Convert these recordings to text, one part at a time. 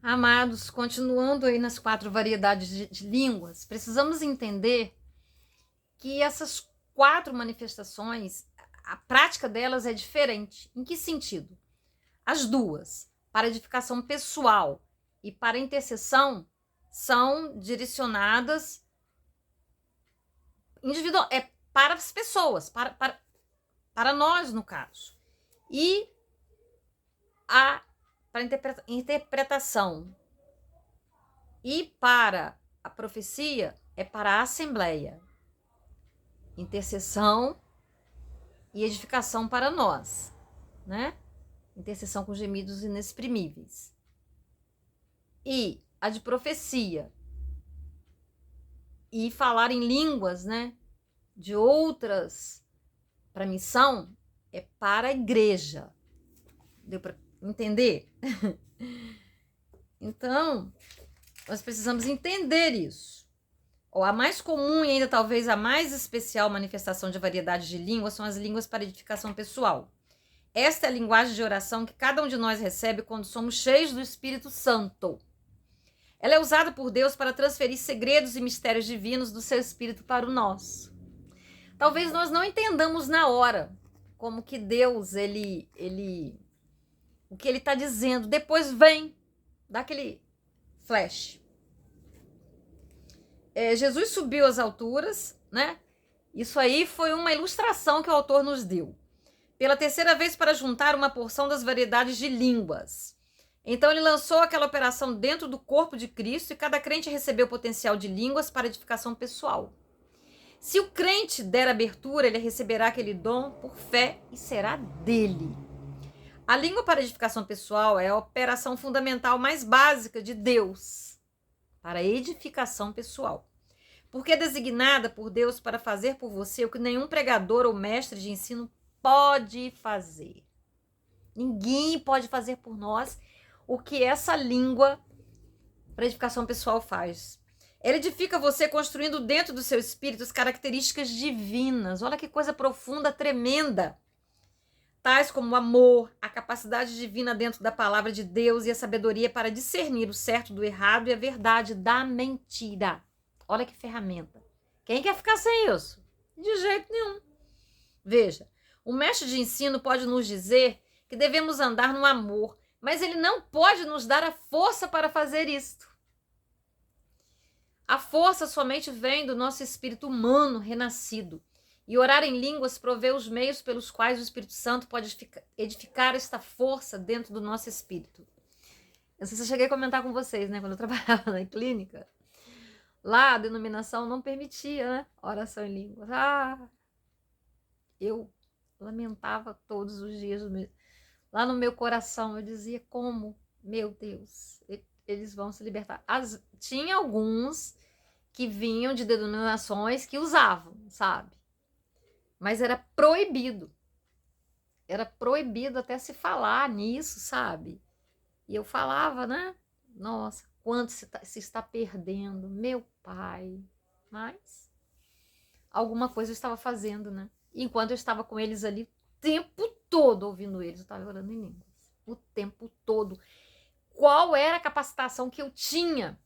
Amados, continuando aí nas 4 variedades de línguas, precisamos entender que essas 4 manifestações, a prática delas é diferente. Em que sentido? As duas, para edificação pessoal e para intercessão, são direcionadas individual, para as pessoas, para nós, no caso. E para interpretação e para a profecia é para a assembleia. Intercessão e edificação para nós, né? Intercessão com gemidos inexprimíveis. E a de profecia e falar em línguas, né? De outras para missão é para a igreja. Deu para entender? Então, nós precisamos entender isso. A mais comum e ainda talvez a mais especial manifestação de variedade de línguas são as línguas para edificação pessoal. Esta é a linguagem de oração que cada um de nós recebe quando somos cheios do Espírito Santo. Ela é usada por Deus para transferir segredos e mistérios divinos do seu Espírito para o nosso. Talvez nós não entendamos na hora como que Deus, o que ele está dizendo. Depois vem, dá aquele flash. Jesus subiu às alturas, né? Isso aí foi uma ilustração que o autor nos deu. Pela terceira vez para juntar uma porção das variedades de línguas. Então ele lançou aquela operação dentro do corpo de Cristo e cada crente recebeu o potencial de línguas para edificação pessoal. Se o crente der abertura, ele receberá aquele dom por fé e será dele. A língua para edificação pessoal é a operação fundamental mais básica de Deus para a edificação pessoal. Porque é designada por Deus para fazer por você o que nenhum pregador ou mestre de ensino pode fazer. Ninguém pode fazer por nós o que essa língua para edificação pessoal faz. Ela edifica você construindo dentro do seu espírito as características divinas. Olha que coisa profunda, tremenda. Tais como o amor, a capacidade divina dentro da palavra de Deus e a sabedoria para discernir o certo do errado e a verdade da mentira. Olha que ferramenta. Quem quer ficar sem isso? De jeito nenhum. Veja, o mestre de ensino pode nos dizer que devemos andar no amor, mas ele não pode nos dar a força para fazer isto. A força somente vem do nosso espírito humano renascido. E orar em línguas provê os meios pelos quais o Espírito Santo pode edificar esta força dentro do nosso espírito. Eu não sei se eu cheguei a comentar com vocês, né? Quando eu trabalhava na clínica, lá a denominação não permitia, né? Oração em línguas. Eu lamentava todos os dias. Lá no meu coração eu dizia como, meu Deus, eles vão se libertar. Tinha alguns que vinham de denominações que usavam, sabe? Mas era proibido. Era proibido até se falar nisso, sabe? E eu falava, né? Nossa, quanto se está perdendo, meu pai. Mas alguma coisa eu estava fazendo, né? E enquanto eu estava com eles ali, o tempo todo ouvindo eles, eu estava orando em línguas. O tempo todo. Qual era a capacitação que eu tinha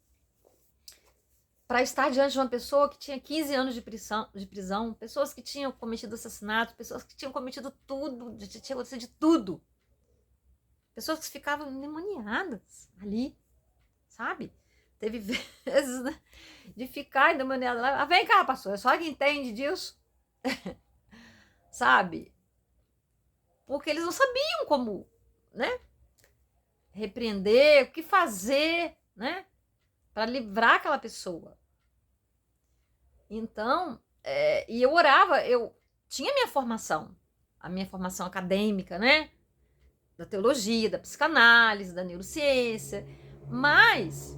para estar diante de uma pessoa que tinha 15 anos de prisão, pessoas que tinham cometido assassinato, pessoas que tinham cometido tudo, tinha acontecido de tudo. Pessoas que ficavam endemoniadas ali, sabe? Teve vezes, né, de ficar endemoniada lá. Vem cá, pastor, é só quem entende disso. Sabe? Porque eles não sabiam como, né? Repreender, o que fazer, né? Para livrar aquela pessoa. Então, e eu orava, eu tinha minha formação, a minha formação acadêmica, né? Da teologia, da psicanálise, da neurociência, mas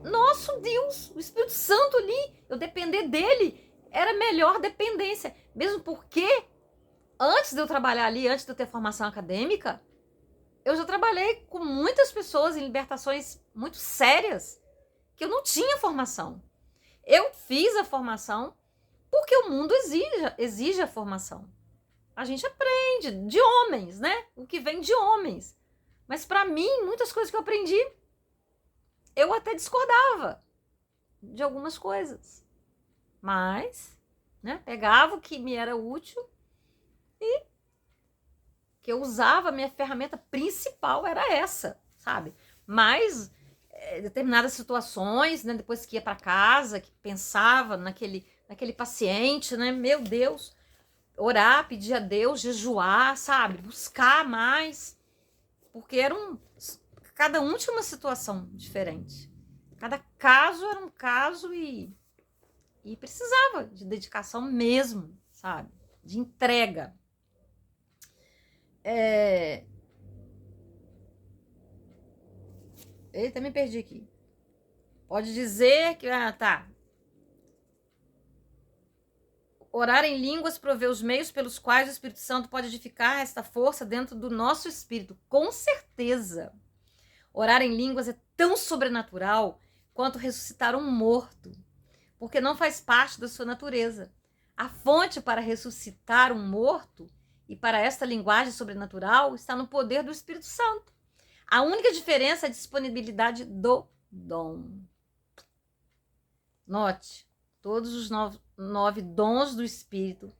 nosso Deus, o Espírito Santo ali, eu depender dele, era a melhor dependência, mesmo porque antes de eu trabalhar ali, antes de eu ter formação acadêmica, eu já trabalhei com muitas pessoas em libertações muito sérias, que eu não tinha formação. Eu fiz a formação porque o mundo exige a formação. A gente aprende de homens, né? O que vem de homens. Mas para mim, muitas coisas que eu aprendi, eu até discordava de algumas coisas. Mas, né, pegava o que me era útil e que eu usava, a minha ferramenta principal era essa, sabe? Mas determinadas situações, né, depois que ia para casa, que pensava naquele paciente, né, meu Deus, orar, pedir a Deus, jejuar, sabe? Buscar mais, porque cada um tinha uma situação diferente. Cada caso era um caso e precisava de dedicação mesmo, sabe? De entrega. Eita, me perdi aqui. Pode dizer que... tá. Orar em línguas provê os meios pelos quais o Espírito Santo pode edificar esta força dentro do nosso espírito. Com certeza. Orar em línguas é tão sobrenatural quanto ressuscitar um morto, porque não faz parte da sua natureza. A fonte para ressuscitar um morto e para esta linguagem sobrenatural está no poder do Espírito Santo. A única diferença é a disponibilidade do dom. Note, todos os 9 dons do Espírito,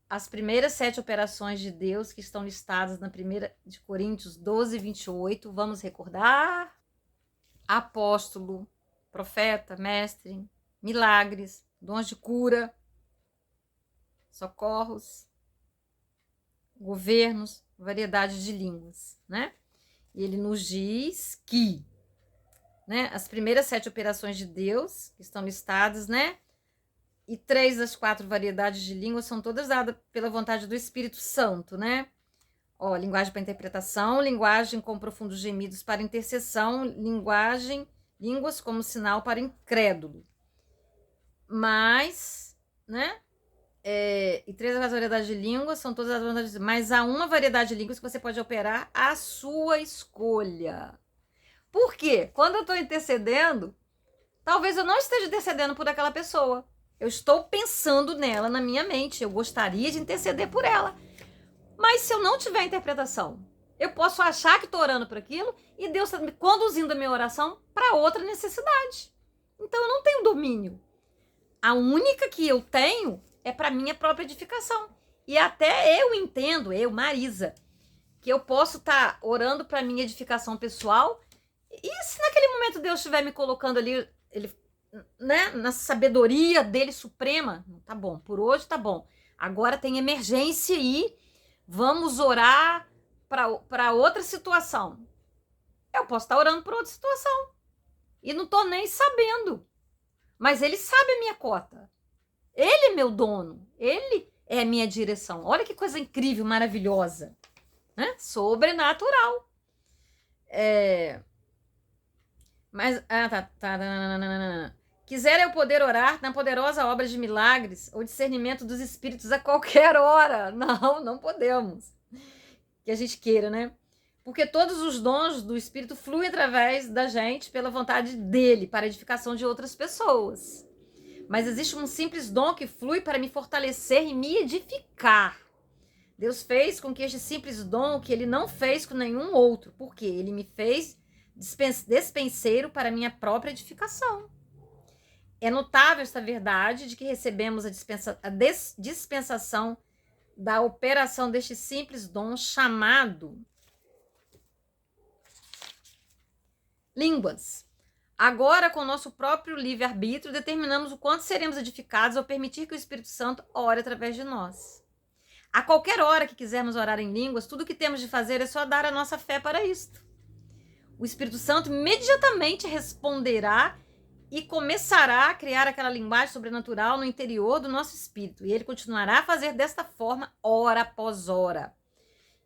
as primeiras 7 operações de Deus que estão listadas na 1 de Coríntios 12, 28, vamos recordar: apóstolo, profeta, mestre, milagres, dons de cura, socorros, governos, variedade de línguas, né? E ele nos diz que, né, as primeiras 7 operações de Deus que estão listadas, né? E 3 das 4 variedades de línguas são todas dadas pela vontade do Espírito Santo, né? Ó, linguagem para interpretação, linguagem com profundos gemidos para intercessão, línguas como sinal para incrédulo. Mas, né? E 3 das variedades de línguas são todas as variedades, mas há uma variedade de línguas que você pode operar à sua escolha. Por quê? Quando eu estou intercedendo, talvez eu não esteja intercedendo por aquela pessoa. Eu estou pensando nela na minha mente. Eu gostaria de interceder por ela. Mas se eu não tiver interpretação, eu posso achar que estou orando por aquilo e Deus está me conduzindo a minha oração para outra necessidade. Então eu não tenho domínio. A única que eu tenho é para minha própria edificação. E até eu entendo, eu, Marisa, que eu posso estar orando para minha edificação pessoal. E se naquele momento Deus estiver me colocando ali, ele, né, na sabedoria dele suprema, tá bom, por hoje tá bom. Agora tem emergência aí, vamos orar para outra situação. Eu posso estar orando por outra situação e não tô nem sabendo. Mas ele sabe a minha cota. Ele é meu dono, ele é a minha direção. Olha que coisa incrível, maravilhosa, né? Sobrenatural. Mas, Quiser eu poder orar na poderosa obra de milagres ou discernimento dos espíritos a qualquer hora. Não podemos. Que a gente queira, né? Porque todos os dons do Espírito fluem através da gente pela vontade dele, para a edificação de outras pessoas. Mas existe um simples dom que flui para me fortalecer e me edificar. Deus fez com que este simples dom, que ele não fez com nenhum outro, porque ele me fez despenseiro para minha própria edificação. É notável esta verdade de que recebemos a dispensação da operação deste simples dom chamado línguas. Agora, com o nosso próprio livre-arbítrio, determinamos o quanto seremos edificados ao permitir que o Espírito Santo ore através de nós. A qualquer hora que quisermos orar em línguas, tudo o que temos de fazer é só dar a nossa fé para isto. O Espírito Santo imediatamente responderá e começará a criar aquela linguagem sobrenatural no interior do nosso espírito. E ele continuará a fazer desta forma, hora após hora.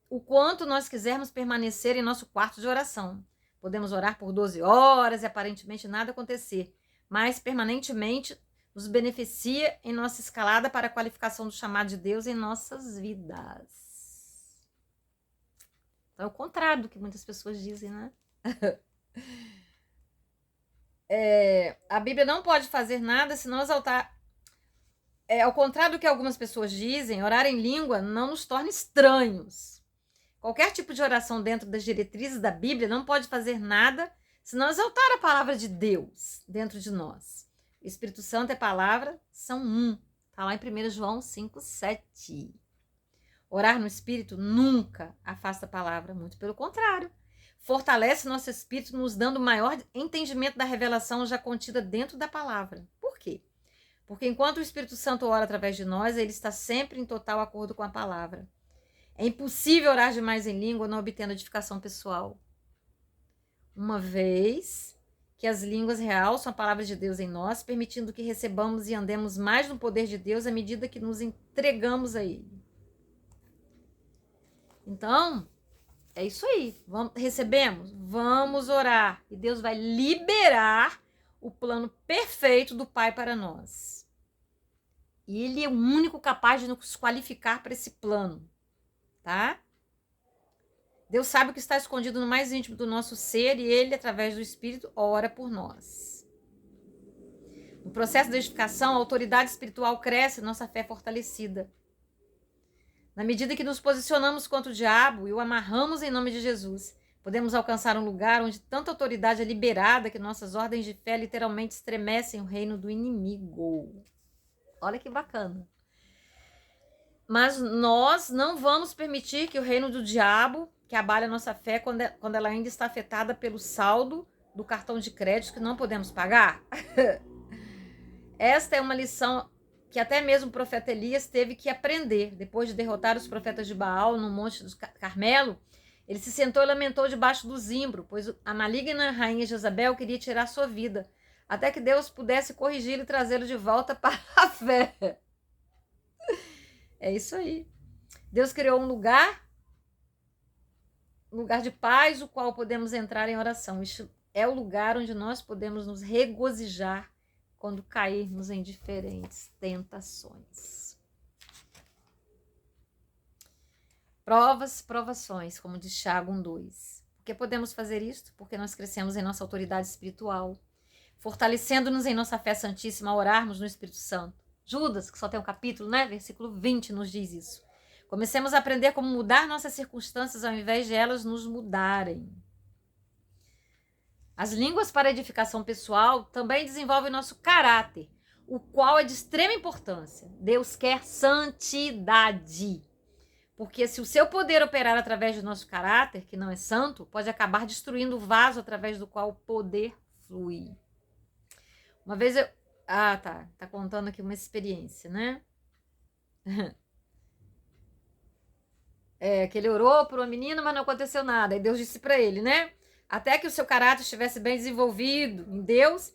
O quanto nós quisermos permanecer em nosso quarto de oração. Podemos orar por 12 horas e aparentemente nada acontecer, mas permanentemente nos beneficia em nossa escalada para a qualificação do chamado de Deus em nossas vidas. Então é o contrário do que muitas pessoas dizem, né? A Bíblia não pode fazer nada se não exaltar. Ao contrário do que algumas pessoas dizem, orar em língua não nos torna estranhos. Qualquer tipo de oração dentro das diretrizes da Bíblia não pode fazer nada senão exaltar a palavra de Deus dentro de nós. O Espírito Santo e a palavra são um. Está lá em 1 João 5,7. Orar no Espírito nunca afasta a palavra, muito pelo contrário. Fortalece nosso espírito, nos dando maior entendimento da revelação já contida dentro da palavra. Por quê? Porque enquanto o Espírito Santo ora através de nós, ele está sempre em total acordo com a palavra. É impossível orar demais em língua não obtendo edificação pessoal. Uma vez que as línguas realçam a palavra de Deus em nós, permitindo que recebamos e andemos mais no poder de Deus à medida que nos entregamos a Ele. Então, é isso aí. Recebemos? Vamos orar. E Deus vai liberar o plano perfeito do Pai para nós. E Ele é o único capaz de nos qualificar para esse plano. Tá? Deus sabe o que está escondido no mais íntimo do nosso ser e Ele, através do Espírito, ora por nós. No processo de edificação, a autoridade espiritual cresce e nossa fé é fortalecida. Na medida que nos posicionamos contra o diabo e o amarramos em nome de Jesus, podemos alcançar um lugar onde tanta autoridade é liberada que nossas ordens de fé literalmente estremecem o reino do inimigo. Olha que bacana. Mas nós não vamos permitir que o reino do diabo, que abale a nossa fé quando ela ainda está afetada pelo saldo do cartão de crédito que não podemos pagar. Esta é uma lição que até mesmo o profeta Elias teve que aprender. Depois de derrotar os profetas de Baal no Monte do Carmelo, ele se sentou e lamentou debaixo do zimbro, pois a maligna rainha Jezabel queria tirar sua vida, até que Deus pudesse corrigi-lo e trazê-lo de volta para a fé. É isso aí. Deus criou um lugar de paz, o qual podemos entrar em oração. Isso é o lugar onde nós podemos nos regozijar quando cairmos em diferentes tentações. Provações, como diz Tiago 1:2. Por que podemos fazer isto? Porque nós crescemos em nossa autoridade espiritual, fortalecendo-nos em nossa fé santíssima a orarmos no Espírito Santo. Judas, que só tem um capítulo, né? Versículo 20 nos diz isso. Comecemos a aprender como mudar nossas circunstâncias ao invés de elas nos mudarem. As línguas para edificação pessoal também desenvolvem nosso caráter, o qual é de extrema importância. Deus quer santidade. Porque se o seu poder operar através do nosso caráter, que não é santo, pode acabar destruindo o vaso através do qual o poder flui. Uma vez eu... tá contando aqui uma experiência, né? Que ele orou por uma menina, mas não aconteceu nada. Aí Deus disse para ele, né? Até que o seu caráter estivesse bem desenvolvido em Deus,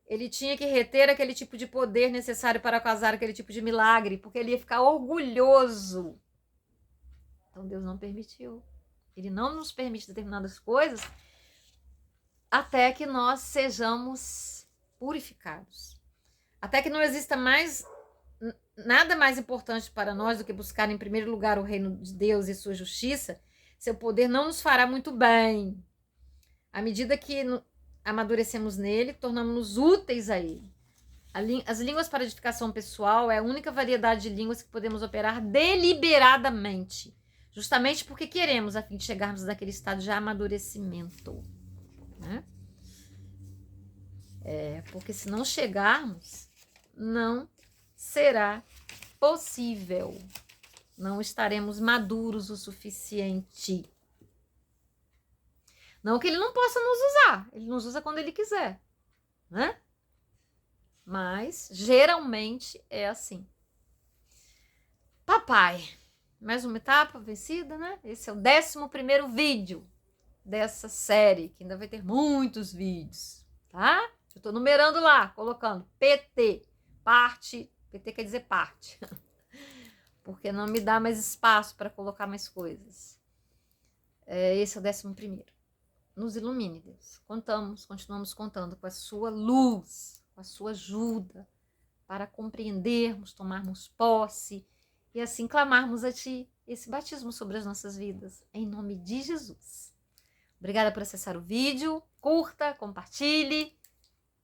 ele tinha que reter aquele tipo de poder necessário para causar aquele tipo de milagre, porque ele ia ficar orgulhoso. Então Deus não permitiu. Ele não nos permite determinadas coisas até que nós sejamos purificados. Até que não exista nada mais importante para nós do que buscar em primeiro lugar o reino de Deus e sua justiça, seu poder não nos fará muito bem. À medida que amadurecemos nele, tornamos-nos úteis a ele. As línguas para edificação pessoal é a única variedade de línguas que podemos operar deliberadamente, justamente porque queremos, a fim de chegarmos naquele estado de amadurecimento. Né? Porque se não chegarmos, não será possível. Não estaremos maduros o suficiente. Não que ele não possa nos usar, ele nos usa quando ele quiser, né? Mas, geralmente, é assim. Papai, mais uma etapa vencida, né? Esse é o 11º vídeo dessa série, que ainda vai ter muitos vídeos, tá? Eu tô numerando lá, colocando PT, parte, PT quer dizer parte, porque não me dá mais espaço para colocar mais coisas. Esse é o 11º. Nos ilumine, Deus. Continuamos contando com a sua luz, com a sua ajuda, para compreendermos, tomarmos posse e assim clamarmos a Ti esse batismo sobre as nossas vidas, em nome de Jesus. Obrigada por acessar o vídeo, curta, compartilhe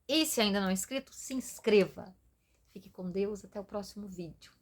e se ainda não é inscrito, se inscreva. Fique com Deus, até o próximo vídeo.